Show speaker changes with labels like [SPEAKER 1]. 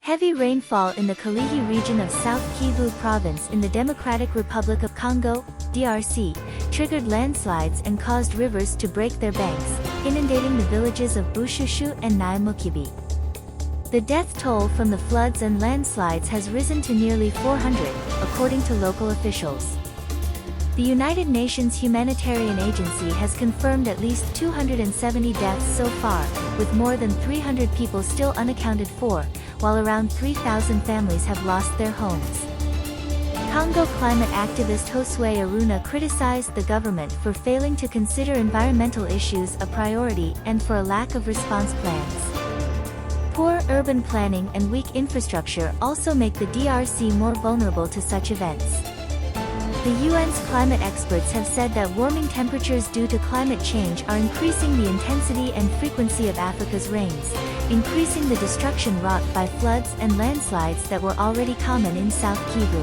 [SPEAKER 1] Heavy rainfall in the Kalehe region of South Kivu province in the Democratic Republic of Congo, DRC, triggered landslides and caused rivers to break their banks, inundating the villages of Bushushu and Nyamukubi. The death toll from the floods and landslides has risen to nearly 400, according to local officials. The United Nations Humanitarian Agency has confirmed at least 270 deaths so far, with more than 300 people still unaccounted for, while around 3,000 families have lost their homes. Congo climate activist Josue Aruna criticized the government for failing to consider environmental issues a priority and for a lack of response plans. Poor urban planning and weak infrastructure also make the DRC more vulnerable to such events. The UN's climate experts have said that warming temperatures due to climate change are increasing the intensity and frequency of Africa's rains, increasing the destruction wrought by floods and landslides that were already common in South Kivu.